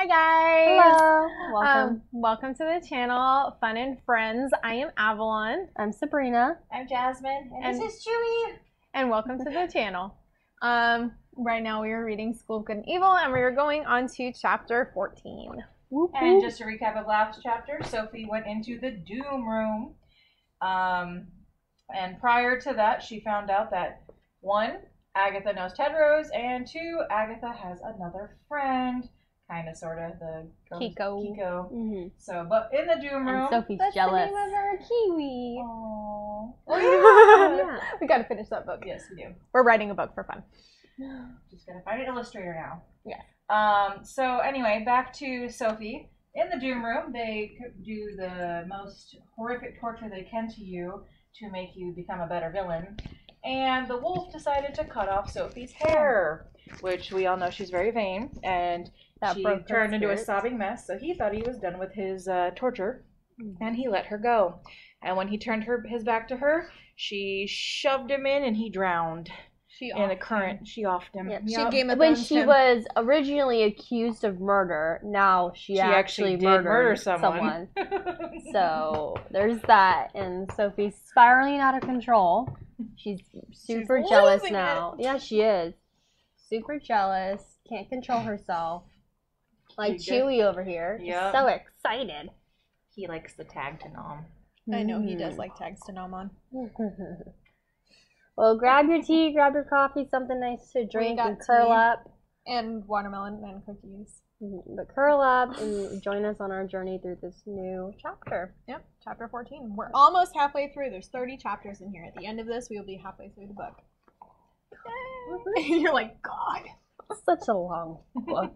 Hi guys! Hello! Welcome. Welcome to the channel, Fun and Friends. I am Avalon. I'm Sabrina. I'm Jasmine. And this is Chewy. And welcome to the channel. Right now we are reading School of Good and Evil, and we are going on to chapter 14. And just a recap of last chapter, Sophie went into the Doom Room. And prior to that, she found out that 1, Agatha knows Tedros, and 2, Agatha has another friend. Kind of, sort of, the Kiko. Mm-hmm. So, but in the Doom Room, And Sophie's That's jealous. the name of our Kiwi. Aww. Oh, yeah. Yeah. We gotta finish that book. Yes, we do. We're writing a book for fun. Just gotta find an illustrator now. Yeah. So anyway, back to Sophie. In the Doom Room, they do the most horrific torture they can to you to make you become a better villain. And the wolf decided to cut off Sophie's hair, which we all know she's very vain, and she turned into a sobbing mess. So he thought he was done with his torture, and he let her go. And when he turned his back to her, she shoved him in, and he drowned. In the current, she offed him. Yep. She Game of When Thrones she him. was originally accused of murder, now she actually did murdered murder someone. So there's that, and Sophie's spiraling out of control. She's super She's jealous losing now. Yeah, she is. Super jealous. Can't control herself. Like She did. Chewy over here. Yep. So excited. He likes the tag to nom. I know he does like tags to nom on. Well, grab your tea, grab your coffee, something nice to drink, got and curl tea. up. And watermelon and cookies. But curl up and join us on our journey through this new chapter. Yep, chapter 14. We're almost halfway through. There's 30 chapters in here. At the end of this, we will be halfway through the book. You're like, God. It's such a long book.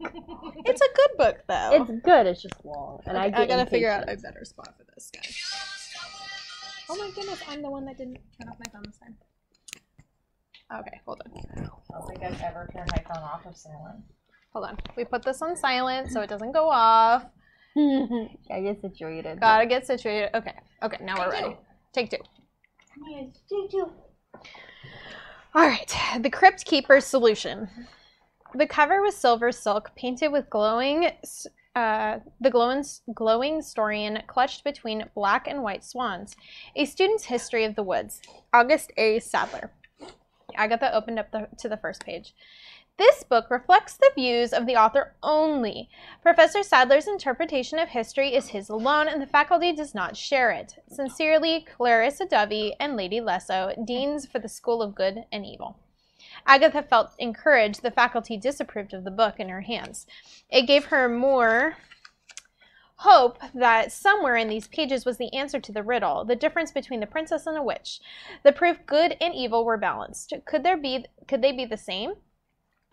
It's a good book, though. It's good, it's just long. And Okay, I get gotta figure out a impatient. better spot for this, guys. Oh my goodness, I'm the one that didn't turn off my phone this time. Okay, hold on. I don't think I've ever turned my phone off of silent. Hold on. We put this on silent so it doesn't go off. I get situated. Gotta get situated. Okay. Okay, now we're ready. Take 2. Yes, take 2. All right. The Crypt Keeper's Solution. The cover was silver silk painted with glowing Storian clutched between black and white swans. A Student's History of the Woods. August A. Sadler. Agatha opened up to the first page. This book reflects the views of the author only. Professor Sadler's interpretation of history is his alone, and the faculty does not share it. Sincerely, Clarissa Dovey and Lady Lesso, Deans for the School of Good and Evil. Agatha felt encouraged the faculty disapproved of the book in her hands. It gave her more hope that somewhere in these pages was the answer to the riddle, the difference between the princess and a witch. The proof good and evil were balanced. Could they be the same?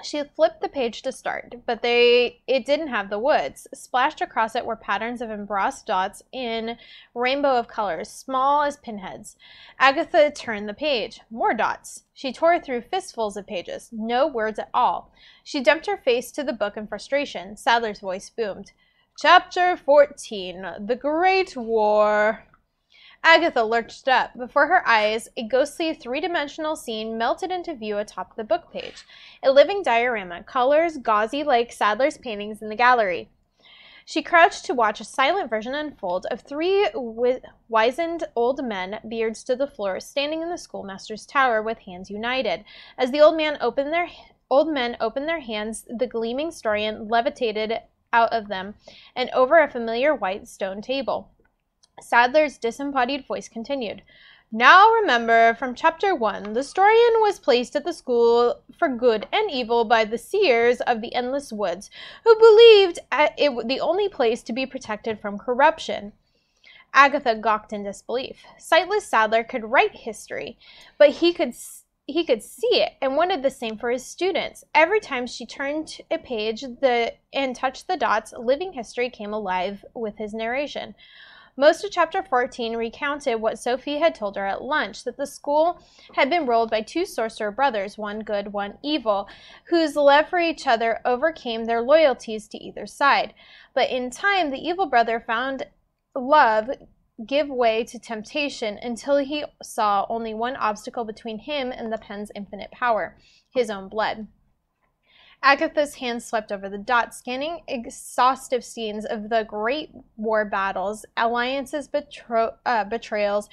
She flipped the page to start, but it didn't have the woods. Splashed across it were patterns of embossed dots in rainbow of colors, small as pinheads. Agatha turned the page. More dots. She tore through fistfuls of pages. No words at all. She dumped her face to the book in frustration. Sadler's voice boomed. Chapter 14, The Great War. Agatha lurched up. Before her eyes, a ghostly three-dimensional scene melted into view atop the book page. A living diorama, colors gauzy like Sadler's paintings in the gallery. She crouched to watch a silent version unfold of 3 wizened old men, beards to the floor, standing in the schoolmaster's tower with hands united. As the old men opened their hands, the gleaming Storian levitated out of them and over a familiar white stone table. Sadler's disembodied voice continued. Now remember, from chapter 1, the Storian was placed at the school for good and evil by the seers of the endless woods, who believed it the only place to be protected from corruption. Agatha gawked in disbelief. Sightless Sadler could write history, but he could see it and wanted the same for his students. Every time she turned a page and touched the dots, living history came alive with his narration. Most of chapter 14 recounted what Sophie had told her at lunch, that the school had been ruled by 2 sorcerer brothers, one good, one evil, whose love for each other overcame their loyalties to either side. But in time, the evil brother found love give way to temptation until he saw only one obstacle between him and the pen's infinite power, his own blood. Agatha's hand swept over the dot, scanning exhaustive scenes of the great war battles, alliances, betrayals,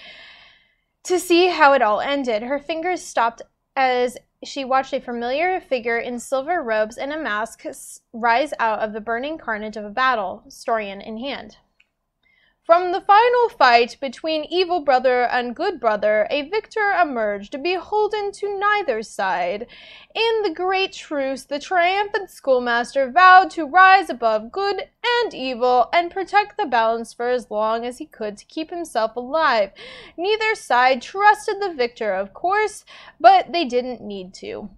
to see how it all ended. Her fingers stopped as she watched a familiar figure in silver robes and a mask rise out of the burning carnage of a battle, Storian in hand. From the final fight between evil brother and good brother, a victor emerged, beholden to neither side. In the great truce, the triumphant schoolmaster vowed to rise above good and evil and protect the balance for as long as he could to keep himself alive. Neither side trusted the victor, of course, but they didn't need to.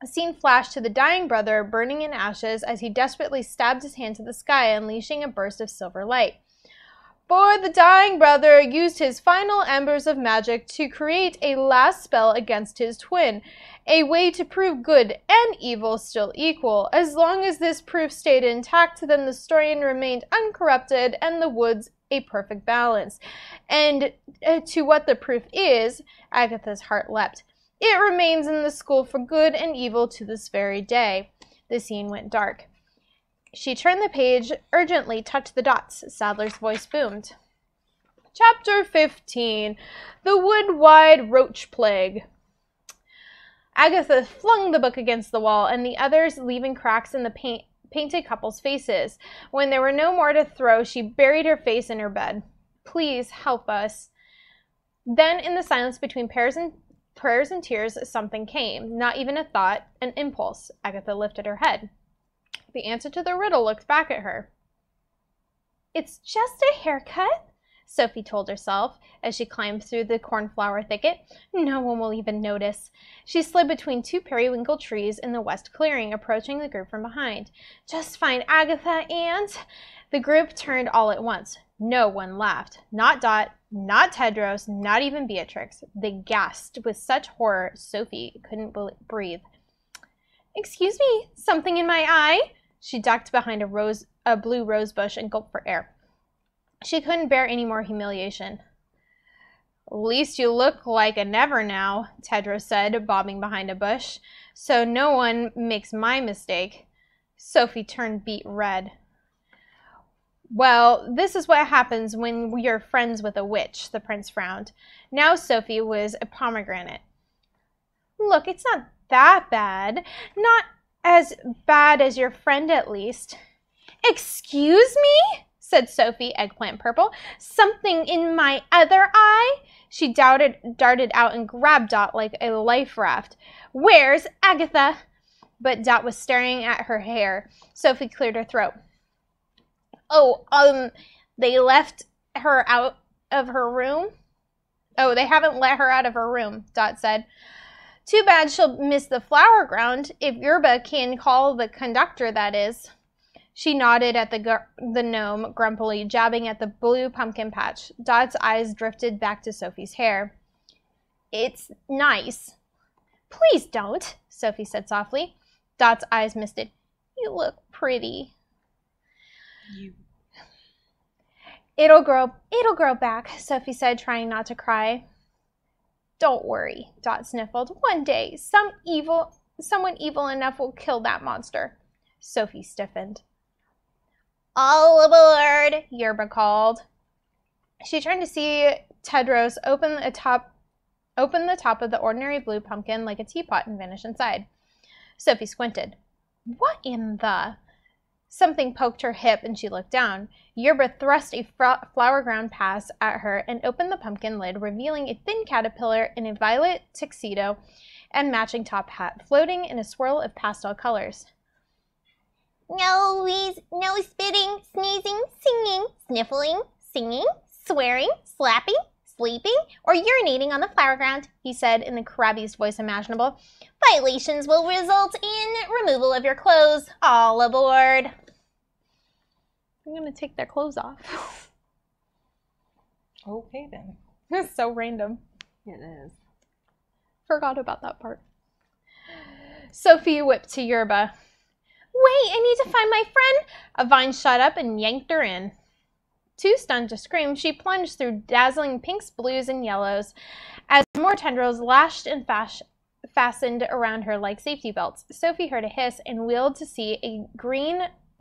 A scene flashed to the dying brother, burning in ashes, as he desperately stabbed his hand to the sky, unleashing a burst of silver light. For the dying brother used his final embers of magic to create a last spell against his twin, a way to prove good and evil still equal. As long as this proof stayed intact, then the Storian remained uncorrupted and the woods a perfect balance. And to what the proof is, Agatha's heart leapt. It remains in the school for good and evil to this very day. The scene went dark. She turned the page, urgently touched the dots. Sadler's voice boomed. Chapter 15. The Wood-Wide Roach Plague. Agatha flung the book against the wall, and the others leaving cracks in the painted couple's faces. When there were no more to throw, she buried her face in her bed. Please help us. Then, in the silence between prayers and tears, something came. Not even a thought, an impulse. Agatha lifted her head. The answer to the riddle looked back at her. It's just a haircut, Sophie told herself as she climbed through the cornflower thicket. No one will even notice. She slid between two periwinkle trees in the west clearing, approaching the group from behind. Just find Agatha and... The group turned all at once. No one laughed. Not Dot, not Tedros, not even Beatrix. They gasped with such horror Sophie couldn't breathe. Excuse me, something in my eye? She ducked behind a blue rose bush and gulped for air. She couldn't bear any more humiliation. At least you look like a never now, Tedros said, bobbing behind a bush, so no one makes my mistake. Sophie turned beet red. Well, this is what happens when you're friends with a witch, the prince frowned. Now Sophie was a pomegranate. Look, it's not that bad. Not as bad as your friend, at least. Excuse me? Said Sophie, eggplant purple. Something in my other eye? She darted out and grabbed Dot like a life raft. Where's Agatha? But Dot was staring at her hair. Sophie cleared her throat. Oh, they left her out of her room? Oh, they haven't let her out of her room, Dot said. Too bad she'll miss the flower ground, if Yerba can call the conductor, that is. She nodded at the gnome, grumpily, jabbing at the blue pumpkin patch. Dot's eyes drifted back to Sophie's hair. It's nice. Please don't, Sophie said softly. Dot's eyes misted. You look pretty. It'll grow back, Sophie said, trying not to cry. Don't worry, Dot sniffled. One day, someone evil enough will kill that monster. Sophie stiffened. All aboard, Yerba called. She turned to see Tedros open the top of the ordinary blue pumpkin like a teapot and vanish inside. Sophie squinted. What in the... Something poked her hip and she looked down. Yerba thrust a flower ground pass at her and opened the pumpkin lid, revealing a thin caterpillar in a violet tuxedo and matching top hat, floating in a swirl of pastel colors. No spitting, sneezing, singing, sniffling, singing, swearing, slapping, sleeping, or urinating on the flower ground, he said in the crabbiest voice imaginable. Violations will result in removal of your clothes. All aboard. I'm going to take their clothes off. Okay, then. It's so random. It is. Forgot about that part. Sophie whipped to Yerba. Wait, I need to find my friend. A vine shot up and yanked her in. Too stunned to scream, she plunged through dazzling pinks, blues, and yellows as more tendrils lashed and fastened around her like safety belts. Sophie heard a hiss and wheeled to see a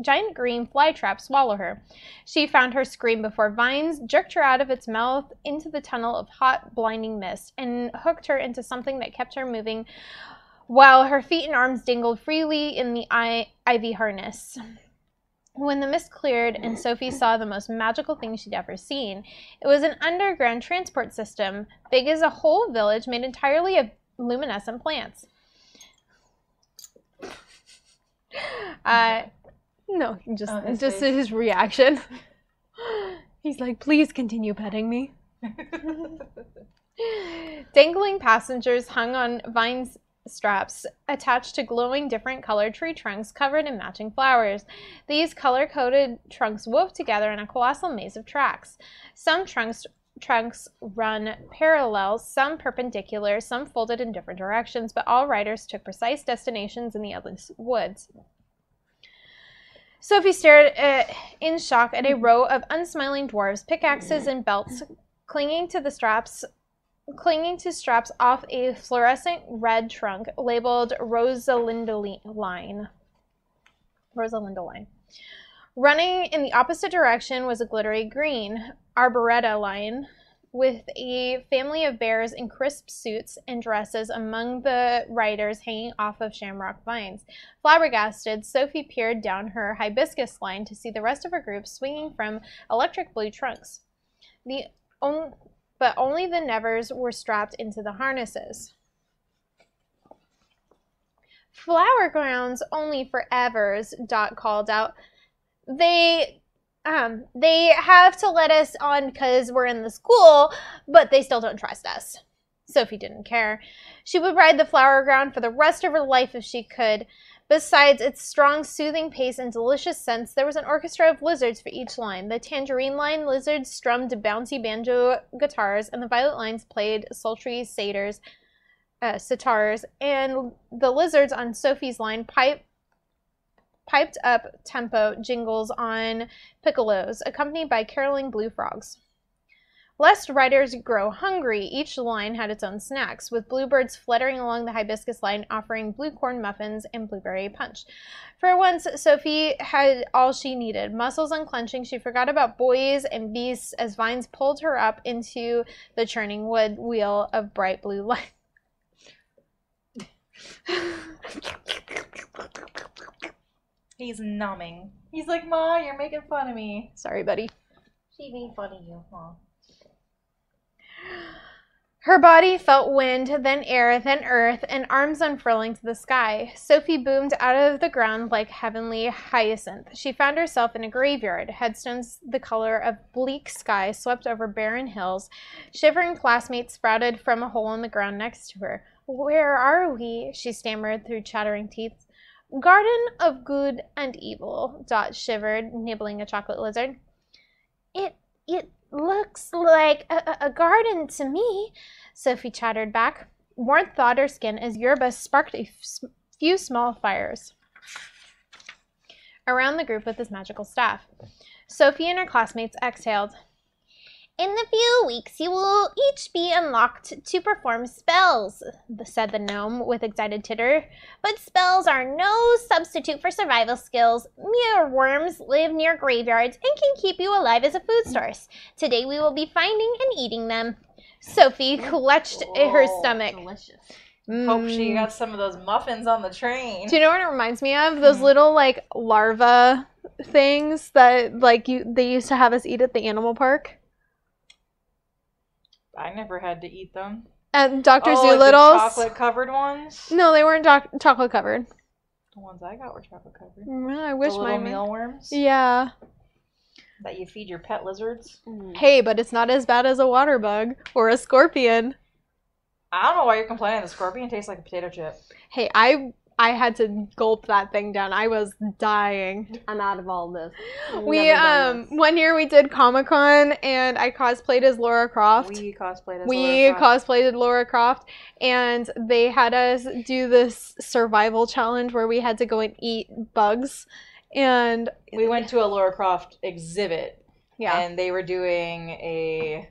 giant green fly trap swallow her. She found her scream before vines jerked her out of its mouth into the tunnel of hot, blinding mist and hooked her into something that kept her moving while her feet and arms dangled freely in the ivy harness. When the mist cleared and Sophie saw the most magical thing she'd ever seen, it was an underground transport system, big as a whole village made entirely of luminescent plants. No, just his reaction. He's like, please continue petting me. Dangling passengers hung on vine straps attached to glowing different colored tree trunks covered in matching flowers. These color-coded trunks wove together in a colossal maze of tracks. Some trunks run parallel, some perpendicular, some folded in different directions, but all riders took precise destinations in the endless woods. Sophie stared in shock at a row of unsmiling dwarves, pickaxes and belts clinging to straps off a fluorescent red trunk labeled Rosalinda line. Running in the opposite direction was a glittery green arboreta line with a family of bears in crisp suits and dresses among the riders hanging off of shamrock vines. Flabbergasted, Sophie peered down her hibiscus line to see the rest of her group swinging from electric blue trunks. But only the nevers were strapped into the harnesses. Flower grounds only for evers, Dot called out. They have to let us on because we're in the school, but they still don't trust us. Sophie didn't care. She would ride the flower ground for the rest of her life if she could. Besides its strong, soothing pace and delicious scents, there was an orchestra of lizards for each line. The tangerine line lizards strummed bouncy banjo guitars, and the violet lines played sultry sitars, and the lizards on Sophie's line piped up tempo jingles on piccolos, accompanied by caroling blue frogs. Lest riders grow hungry, each line had its own snacks, with bluebirds fluttering along the hibiscus line offering blue corn muffins and blueberry punch. For once, Sophie had all she needed. Muscles unclenching, she forgot about boys and beasts as vines pulled her up into the churning wood wheel of bright blue light. He's numbing. He's like, Ma, you're making fun of me. Sorry, buddy. She made fun of you, Ma. Her body felt wind, then air, then earth, and arms unfurling to the sky. Sophie boomed out of the ground like heavenly hyacinth. She found herself in a graveyard, headstones the color of bleak sky swept over barren hills. Shivering classmates sprouted from a hole in the ground next to her. Where are we? She stammered through chattering teeth. Garden of good and evil, Dot shivered, nibbling a chocolate lizard. It looks like a garden to me, Sophie chattered back. Warmth thawed her skin as Yerba sparked a few small fires around the group with his magical staff. Sophie and her classmates exhaled. In a few weeks, you will each be unlocked to perform spells, said the gnome with excited titter. But spells are no substitute for survival skills. Mere worms live near graveyards and can keep you alive as a food source. Today we will be finding and eating them. Sophie clutched her stomach. Delicious. Hope she got some of those muffins on the train. Do you know what it reminds me of? Those little, like, larva things that, like, they used to have us eat at the animal park. I never had to eat them. And Dr. Like Zoolittle's. the chocolate-covered ones? No, they weren't chocolate covered. The ones I got were chocolate-covered. I wish the little mine were. mealworms? Yeah. That you feed your pet lizards? Hey, but it's not as bad as a water bug or a scorpion. I don't know why you're complaining. The scorpion tastes like a potato chip. Hey, I had to gulp that thing down. I was dying. I'm out of all this. One year we did Comic-Con and I cosplayed as Laura Croft. We cosplayed Laura Croft, and they had us do this survival challenge where we had to go and eat bugs. And we went to a Laura Croft exhibit. Yeah. And they were doing a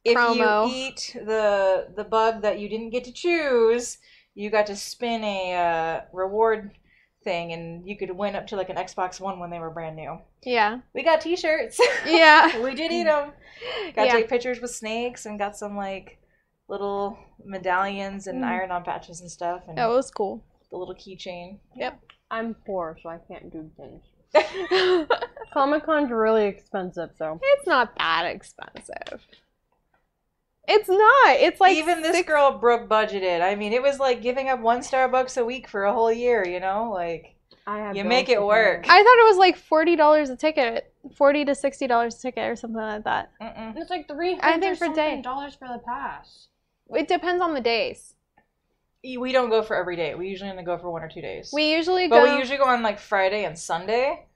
if promo. you eat the bug that you didn't get to choose, you got to spin a reward thing, and you could win up to like an Xbox One when they were brand new. Yeah. We got T-shirts. Yeah. We did eat them. Got Yeah. to take pictures with snakes and got some like little medallions and iron-on patches and stuff. And That was cool. the little keychain. Yep. I'm poor, so I can't do things. Comic-Con's really expensive, so. It's not that expensive. It's not. It's like Even this girl broke budgeted. I mean, it was like giving up one Starbucks a week for a whole year, you know? Like, I have you bills make it to pay. work. I thought it was like $40 a ticket, $40 to $60 a ticket or something like that. Mm-mm. It's like $300 I think for day. dollars for the pass. It depends on the days. We don't go for every day. We usually only go for 1 or 2 days. We usually But go. we usually go on like Friday and Sunday.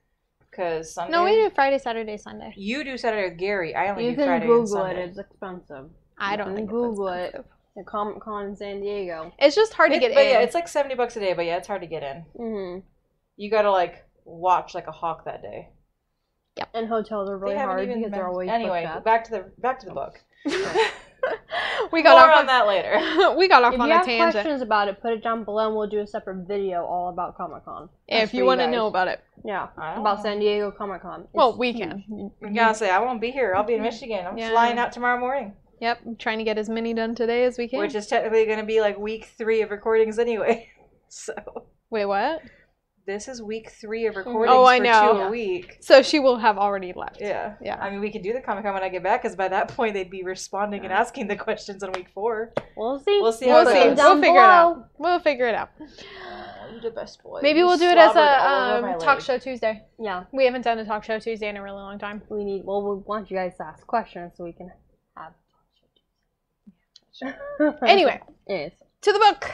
Because Sunday. No, we do Friday, Saturday, Sunday. You do Saturday with Gary. I only You do can Friday Google and Sunday. it. It's expensive. I don't You think can Google it's it. expensive. The Comic-Con in San Diego. It's just hard to get But in. yeah, it's like $70 a day. But yeah, it's hard to get in. Mm-hmm. You gotta like watch like a hawk that day. And hotels are really They haven't hard even because they're been- always Anyway, booked up. back to the book. we got More off on that later. we got off If on you a have tangent. questions about it, put it down below and we'll do a separate video all about Comic-Con. If That's you for want to guys. know about it. Yeah, I don't about know. San Diego Comic-Con. Well, It's we huge. can. I gotta say, I won't be here. I'll be in Michigan. I'm Yeah. flying out tomorrow morning. Yep, I'm trying to get as many done today as we can. Which is technically going to be like week 3 of recordings anyway. So Wait, what? this is week 3 of recordings Oh, I for know. 2 a week. So she will have already left. Yeah. Yeah. I mean, we could do the Comic-Con when I get back, because by that point they'd be responding and asking the questions on week 4. We'll see. We'll see We'll how it see. goes. Down We'll figure it below. out. We'll figure it out. You're the best boy. Maybe You we'll do it as slobbered all over a my talk leg. show Tuesday. Yeah, We haven't done a talk show Tuesday in a really long time. we want you guys to ask questions so we can have. Anyway, Yes. to the book.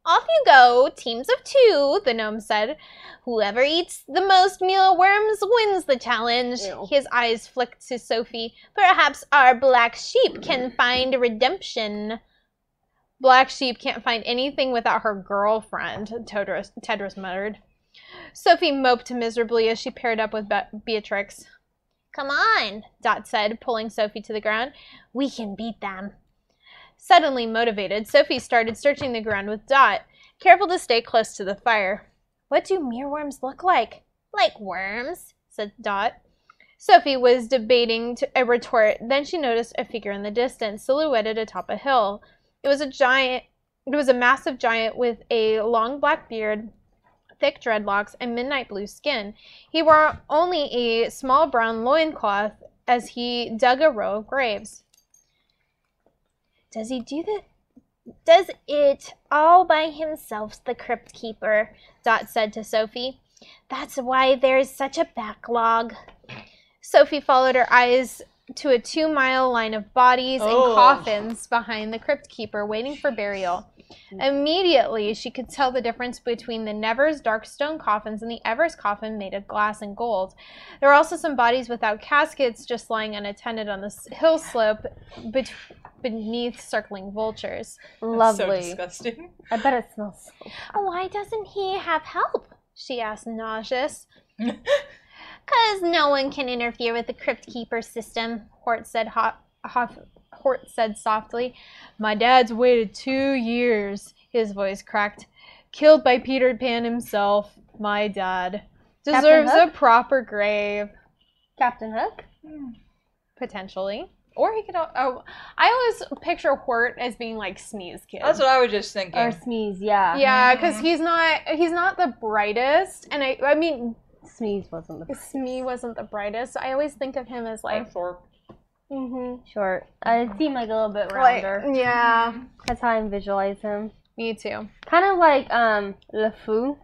Off you go, teams of 2, the gnome said. Whoever eats the most mealworms wins the challenge. Ew. His eyes flicked to Sophie. Perhaps our black sheep can find redemption. Black sheep can't find anything without her girlfriend, Tedros muttered. Sophie moped miserably as she paired up with Beatrix. Come on, Dot said, pulling Sophie to the ground. We can beat them. Suddenly motivated, Sophie started searching the ground with Dot, careful to stay close to the fire. What do mealworms look like? Like worms, said Dot. Sophie was debating a retort, then she noticed a figure in the distance, silhouetted atop a hill. It was a massive giant with a long black beard, thick dreadlocks, and midnight blue skin. He wore only a small brown loincloth as he dug a row of graves. Does it all by himself, the Crypt Keeper, Dot said to Sophie. That's why there's such a backlog. Sophie followed her eyes to a 2-mile line of bodies and coffins behind the Crypt Keeper waiting for burial. Immediately, she could tell the difference between the Nevers dark stone coffins and the Evers coffin made of glass and gold. There were also some bodies without caskets just lying unattended on the hill slope beneath circling vultures. So Lovely. disgusting. I bet it smells so Why doesn't he have help? She asked, nauseous. 'Cause no one can interfere with the Crypt Keeper system, Hort said softly. My dad's waited 2 years, his voice cracked. Killed by Peter Pan himself, my dad. Deserves a Hook? proper grave. Captain Hook? Potentially. Or he could, I always picture Hort as being like Smee's kid. That's what I was just thinking. Or Sneeze, yeah. Yeah, because he's not the brightest, and I mean, Sneeze wasn't the Smee wasn't the brightest. So I always think of him as like, short. It seemed like a little bit rounder. yeah, That's how I visualize him. me too. Kind of like LeFou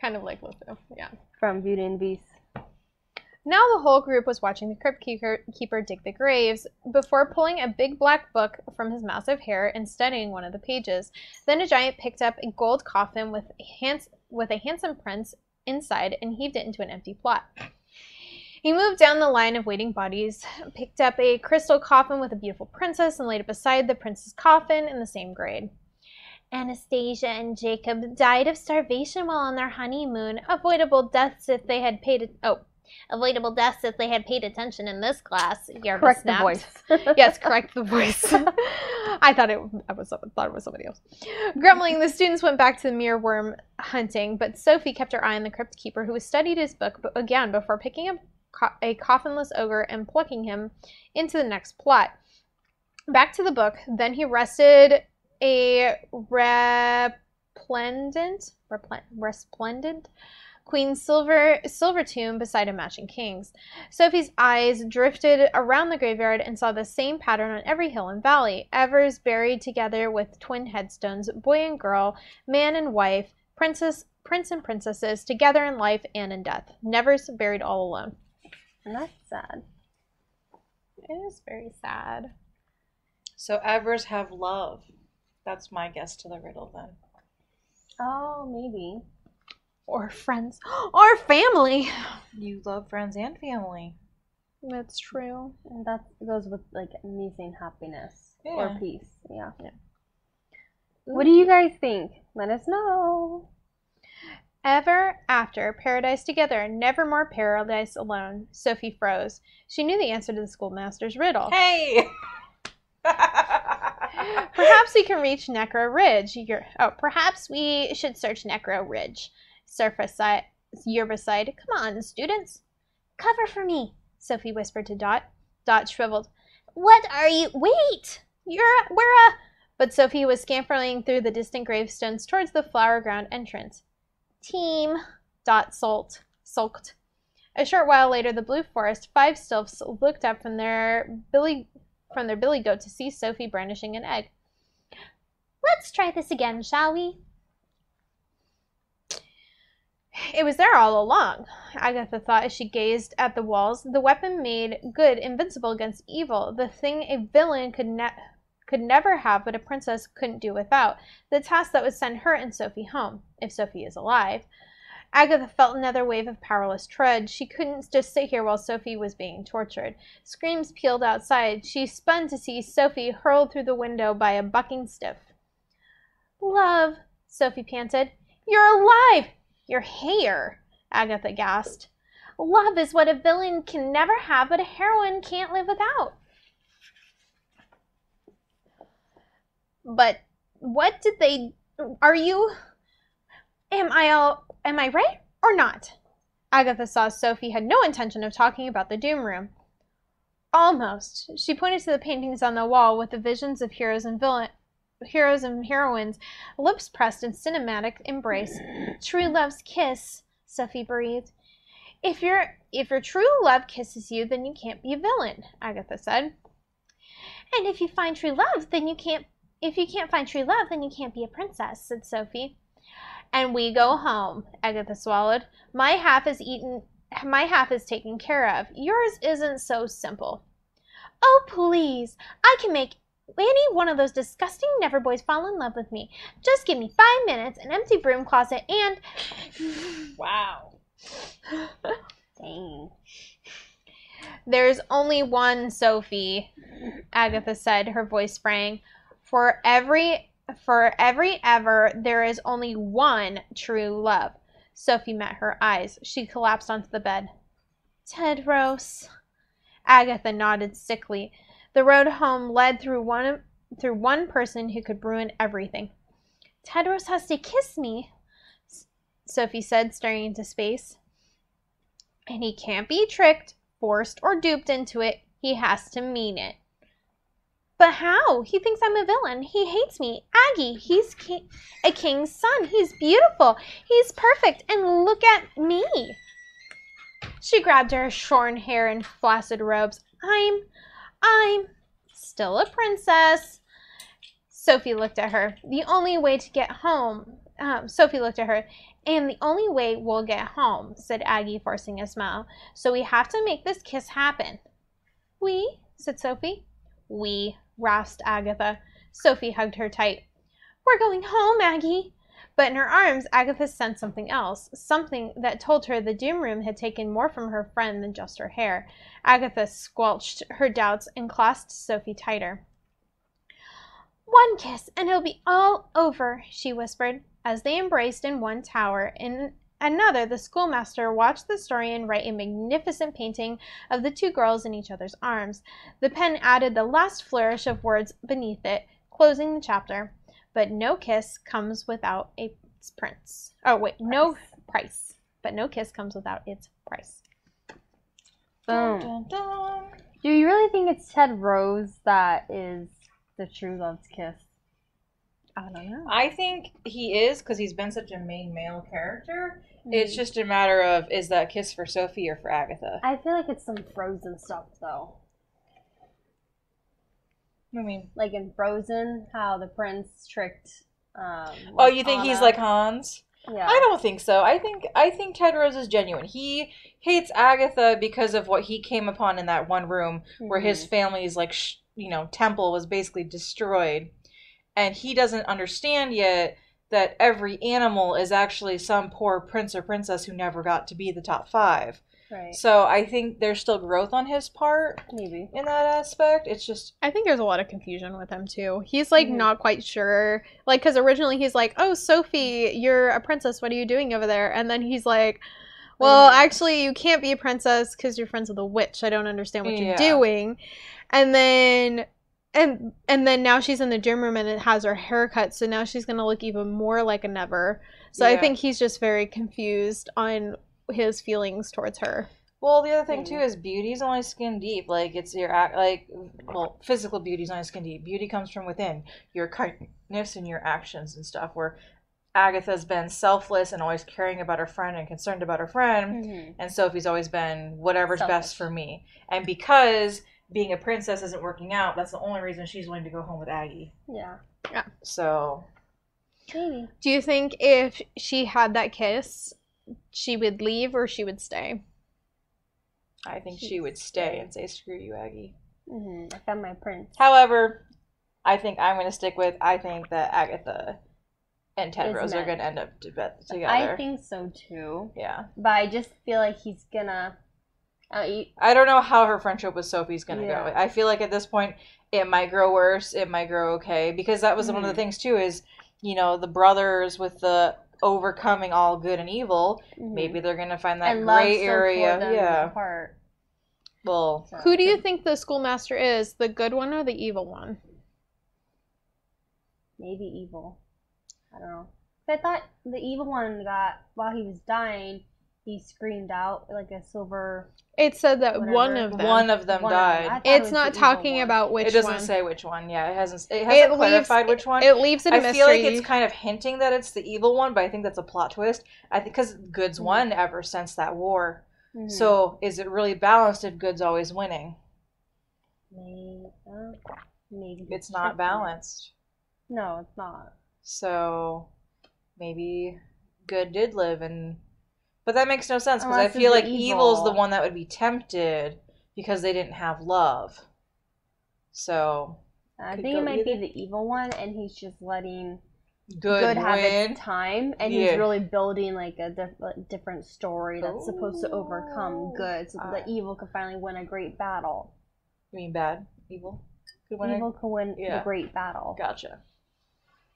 Kind of like Lufu, yeah. from Beauty and the Beast. Now the whole group was watching the Crypt Keeper dig the graves before pulling a big black book from his massive hair and studying one of the pages. Then a giant picked up a gold coffin with a handsome prince inside and heaved it into an empty plot. He moved down the line of waiting bodies, picked up a crystal coffin with a beautiful princess, and laid it beside the prince's coffin in the same grade. Anastasia and Jacob died of starvation while on their honeymoon, avoidable deaths if they had paid Avoidable deaths if they had paid attention in this class. Yerba Correct snapped. the voice. Yes, correct the voice. I thought it was somebody else. Grumbling, the students went back to the mealworm hunting, but Sophie kept her eye on the crypt keeper, who studied his book again before picking up a coffinless ogre and plucking him into the next plot. Back to the book, then he rested a resplendent queen's silver tomb beside a matching king's. Sophie's eyes drifted around the graveyard and saw the same pattern on every hill and valley. Evers buried together with twin headstones, boy and girl, man and wife, prince and princesses, together in life and in death. Nevers buried all alone. And that's sad. It is very sad. So Evers have love. That's my guess to the riddle then. Oh, maybe. Or friends. Or family. You love friends and family. That's true. And that goes with like me saying happiness Yeah. or peace. Yeah. What do you guys think? Let us know. Ever after, paradise together, never more paradise alone. Sophie froze. She knew the answer to the schoolmaster's riddle. Hey! Perhaps we can reach Necro Ridge. Perhaps we should search Necro Ridge. Yerba sighed. Come on, students. Cover for me, Sophie whispered to Dot. Dot shriveled. What are you? Wait! But Sophie was scampering through the distant gravestones towards the flower ground entrance. Team, Dot sulked. A short while later, the Blue Forest five sylphs looked up from their billy goat to see Sophie brandishing an egg. Let's try this again, shall we? It was there all along, Agatha thought as she gazed at the walls. The weapon made good invincible against evil, the thing a villain could never have but a princess couldn't do without, the task that would send her and Sophie home, if Sophie is alive. Agatha felt another wave of powerless dread. She couldn't just sit here while Sophie was being tortured. Screams pealed outside. She spun to see Sophie hurled through the window by a bucking stiff. Love, Sophie panted. You're alive! You're here, Agatha gasped. Love is what a villain can never have, but a heroine can't live without. But what did they... Are you... Am I right or not? Agatha saw Sophie had no intention of talking about the Doom Room. Almost. She pointed to the paintings on the wall with the visions of heroes and heroines, lips pressed in cinematic embrace. True love's kiss, Sophie breathed. If your true love kisses you, then you can't be a villain, Agatha said. And if you find true love, then you can't. If you can't find true love, then you can't be a princess, said Sophie. And we go home, Agatha swallowed. My half is taken care of. Yours isn't so simple. Oh, please. I can make any one of those disgusting never boys fall in love with me. Just give me 5 minutes, an empty broom closet, and... Wow. Dang. There's only one Sophie, Agatha said, her voice fraying. For every ever, there is only one true love. Sophie met her eyes. She collapsed onto the bed. Tedros. Agatha nodded sickly. The road home led through one person who could ruin everything. Tedros has to kiss me, Sophie said, staring into space. And he can't be tricked, forced, or duped into it. He has to mean it. But how? He thinks I'm a villain. He hates me. Aggie, he's a king's son. He's beautiful. He's perfect. And look at me. She grabbed her shorn hair and flaccid robes. I'm still a princess. Sophie looked at her. The only way to get home. Sophie looked at her. And the only way we'll get home, said Aggie, forcing a smile. So we have to make this kiss happen. We, said Sophie. We, rasped Agatha. Sophie hugged her tight. We're going home, Aggie. But in her arms, Agatha sensed something else, something that told her the Doom Room had taken more from her friend than just her hair. Agatha squelched her doubts and clasped Sophie tighter. One kiss, and it'll be all over, she whispered. As they embraced in one tower, in another, the schoolmaster watched the historian write a magnificent painting of the two girls in each other's arms. The pen added the last flourish of words beneath it, closing the chapter. But no kiss comes without its price. Oh, wait, no price. But no kiss comes without its price. Boom. Dun, dun. Do you really think it's Ted Rose that is the true love's kiss? I don't know. I think he is, because he's been such a main male character. It's just a matter of, is that kiss for Sophie or for Agatha? I feel like it's some Frozen stuff, though. I mean, Like in Frozen, how the prince tricked. oh, you think he's Anna. like Hans? Yeah. I don't think so. I think Ted Rose is genuine. He hates Agatha because of what he came upon in that one room where his family's like temple was basically destroyed, and he doesn't understand yet that every animal is actually some poor prince or princess who never got to be the top 5. Right. So I think there's still growth on his part Maybe. in that aspect. It's just I think there's a lot of confusion with him too. He's like not quite sure, like, because originally he's like, "Oh, Sophie, you're a princess. What are you doing over there?" And then he's like, "Well, actually, you can't be a princess because you're friends with a witch. I don't understand what you're doing." And then now she's in the gym room and it has her hair cut, so now she's gonna look even more like a never. So I think he's just very confused on his feelings towards her. Well, the other thing too is beauty's only skin deep. Like it's your physical beauty's only skin deep. Beauty comes from within, your kindness and your actions and stuff. Where Agatha's been selfless and always caring about her friend and concerned about her friend, and Sophie's always been whatever's best for me. And because being a princess isn't working out, that's the only reason she's willing to go home with Aggie. Yeah. So Maybe. Do you think if she had that kiss, she would leave or she would stay? I think she would stay and say, "Screw you, Aggie." I found my prince. However, I think I'm going to stick with, I think that Agatha and Ted Rose are going to end up together. I think so too. Yeah. But I just feel like he's gonna. I don't know how her friendship with Sophie's going to go. I feel like at this point, it might grow worse. It might grow okay. Because that was one of the things too is, the brothers with the overcoming all good and evil, maybe they're going to find that gray area. Yeah. Apart. Well, Who do you think the schoolmaster is? The good one or the evil one? Maybe evil. I don't know. I thought the evil one got, while he was dying, he screamed out like a silver. It said that Whatever. one of them. one of them died. It's not talking about which It doesn't one. say which one. Yeah, it hasn't clarified which one. It leaves it a I mystery. feel like it's kind of hinting that it's the evil one, but I think that's a plot twist. I think because Good's won ever since that war. So is it really balanced if Good's always winning? Maybe. It's not balanced. No, it's not. So maybe Good did live, but that makes no sense because I Unless feel it's like evil. evil's the one that would be tempted because they didn't have love. So I think it might be the evil one, and he's just letting Good have win. its time, and he's really building like a different story that's supposed to overcome good, so that the evil could finally win a great battle. You mean bad? Evil? Evil could win the great battle. Gotcha.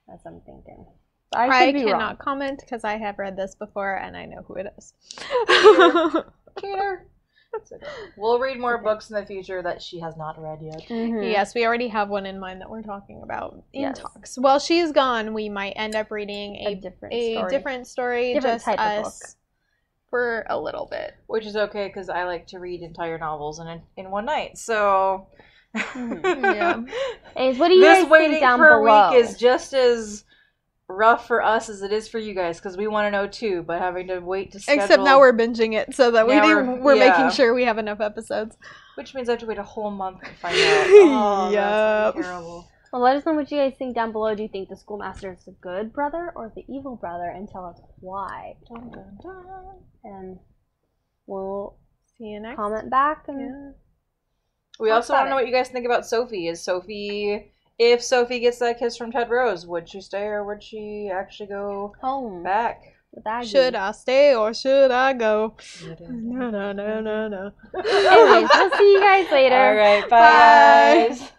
That's what I'm thinking. I cannot comment because I have read this before and I know who it is. Cheater. We'll read more books in the future that she has not read yet. Yes, we already have one in mind that we're talking about in talks. While she's gone, we might end up reading a different story, Different just type of us, for a little bit. Which is okay because I like to read entire novels in one night. So Yeah. Hey, what do you this guys waiting think down for below? a week is just as rough for us as it is for you guys because we want to know too, but having to wait to schedule. Except now we're binging it so that we're making sure we have enough episodes. Which means I have to wait a whole month to find out. Oh, that's terrible. Well, let us know what you guys think down below. Do you think the schoolmaster is the good brother or the evil brother? And tell us why. Dun, dun, dun. And we'll see you next. Comment back. And we also want to know what you guys think about Sophie. If Sophie gets that kiss from Ted Rose, would she stay or would she actually go home back? Should I stay or should I go? No. Anyways, we'll see you guys later. All right, bye. Guys.